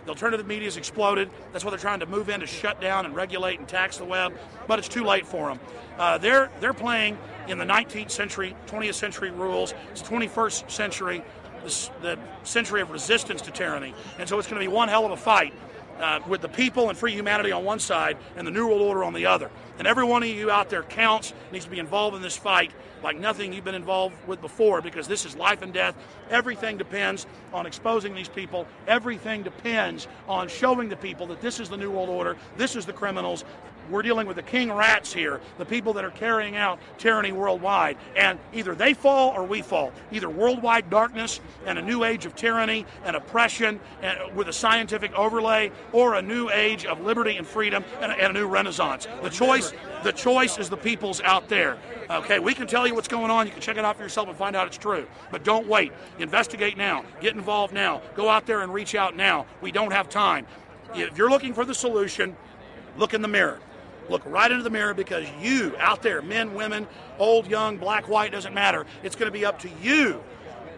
The alternative media has exploded. That's what they're trying to move in to shut down and regulate and tax the web, but it's too late for them. They're playing in the 19th century, 20th century rules. It's 21st century, the century of resistance to tyranny. And so it's going to be one hell of a fight with the people and free humanity on one side and the New World Order on the other. And every one of you out there counts, needs to be involved in this fight like nothing you've been involved with before, because this is life and death. Everything depends on exposing these people. Everything depends on showing the people that this is the New World Order, this is the criminals. We're dealing with the king rats here, the people that are carrying out tyranny worldwide. And either they fall or we fall. Either worldwide darkness and a new age of tyranny and oppression and with a scientific overlay, or a new age of liberty and freedom and a new renaissance. The choice is the people's out there. Okay, we can tell you what's going on. You can check it out for yourself and find out it's true. But don't wait. Investigate now. Get involved now. Go out there and reach out now. We don't have time. If you're looking for the solution, look in the mirror. Look right into the mirror, because you out there, men, women, old, young, black, white, doesn't matter. It's going to be up to you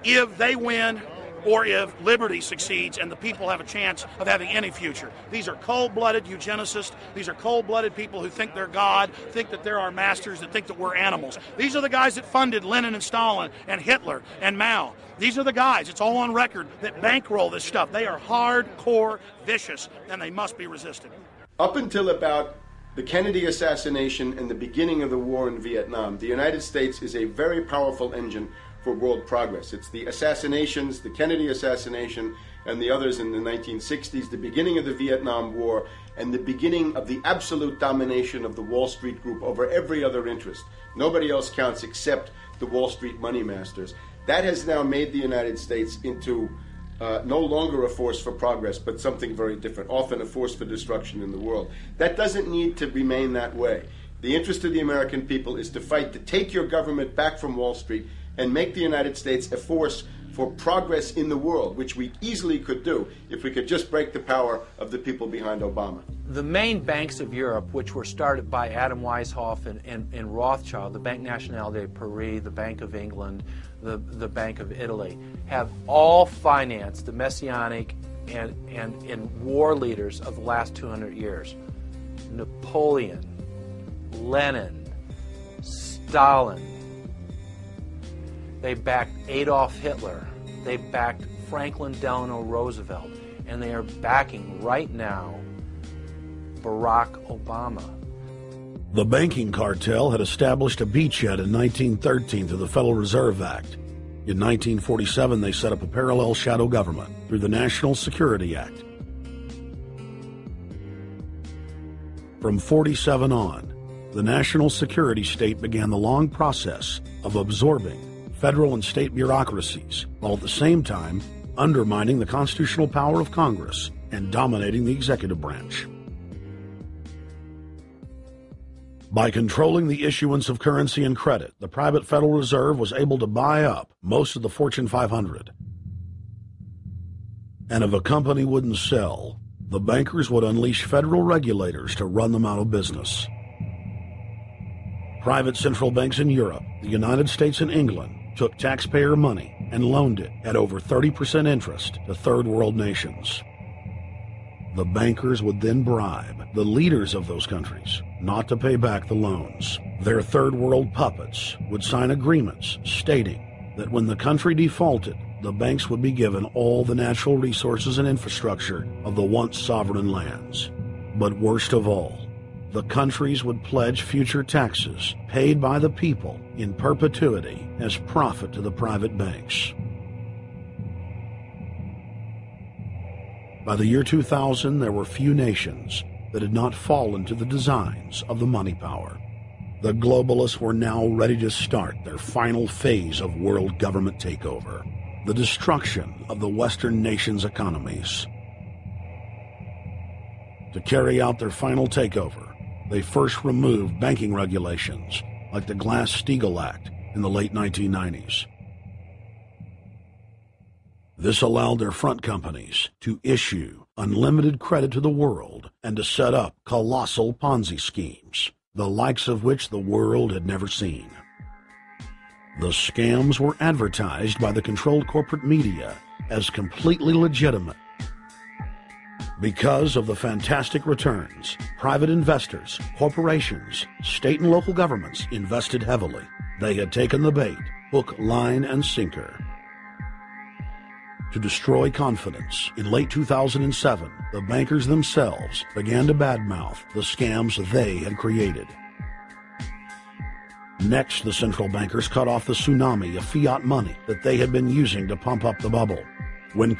if they win or if liberty succeeds and the people have a chance of having any future. These are cold-blooded eugenicists. These are cold-blooded people who think they're God, think that they're our masters, that think that we're animals. These are the guys that funded Lenin and Stalin and Hitler and Mao. These are the guys, it's all on record, that bankroll this stuff. They are hardcore vicious, and they must be resisted. Up until about the Kennedy assassination and the beginning of the war in Vietnam, the United States is a very powerful engine for world progress. It's the assassinations, the Kennedy assassination, and the others in the 1960s, the beginning of the Vietnam War, and the beginning of the absolute domination of the Wall Street group over every other interest. Nobody else counts except the Wall Street money masters. That has now made the United States into no longer a force for progress, but something very different, often a force for destruction in the world. That doesn't need to remain that way. The interest of the American people is to fight to take your government back from Wall Street and make the United States a force for progress in the world, which we easily could do if we could just break the power of the people behind Obama. The main banks of Europe, which were started by Adam Weishaupt and Rothschild, the Banque Nationale de Paris, the Bank of England, the Bank of Italy, have all financed the messianic and war leaders of the last 200 years. Napoleon, Lenin, Stalin. They backed Adolf Hitler. They backed Franklin Delano Roosevelt. And they are backing right now Barack Obama. The banking cartel had established a beachhead in 1913 through the Federal Reserve Act. In 1947, they set up a parallel shadow government through the National Security Act. From 47 on, the national security state began the long process of absorbing federal and state bureaucracies, while at the same time undermining the constitutional power of Congress and dominating the executive branch. By controlling the issuance of currency and credit, the private Federal Reserve was able to buy up most of the Fortune 500. And if a company wouldn't sell, the bankers would unleash federal regulators to run them out of business. Private central banks in Europe, the United States, and England took taxpayer money and loaned it at over 30% interest to third world nations. The bankers would then bribe the leaders of those countries not to pay back the loans. Their third world puppets would sign agreements stating that when the country defaulted, the banks would be given all the natural resources and infrastructure of the once sovereign lands. But worst of all, the countries would pledge future taxes paid by the people in perpetuity as profit to the private banks. By the year 2000, there were few nations that had not fallen to the designs of the money power. The globalists were now ready to start their final phase of world government takeover, the destruction of the Western nations' economies. To carry out their final takeover, they first removed banking regulations like the Glass-Steagall Act in the late 1990s. This allowed their front companies to issue unlimited credit to the world and to set up colossal Ponzi schemes, the likes of which the world had never seen. The scams were advertised by the controlled corporate media as completely legitimate. Because of the fantastic returns, private investors, corporations, state and local governments invested heavily. They had taken the bait, hook, line, and sinker. To destroy confidence, in late 2007, the bankers themselves began to badmouth the scams they had created. Next, the central bankers cut off the tsunami of fiat money that they had been using to pump up the bubble. When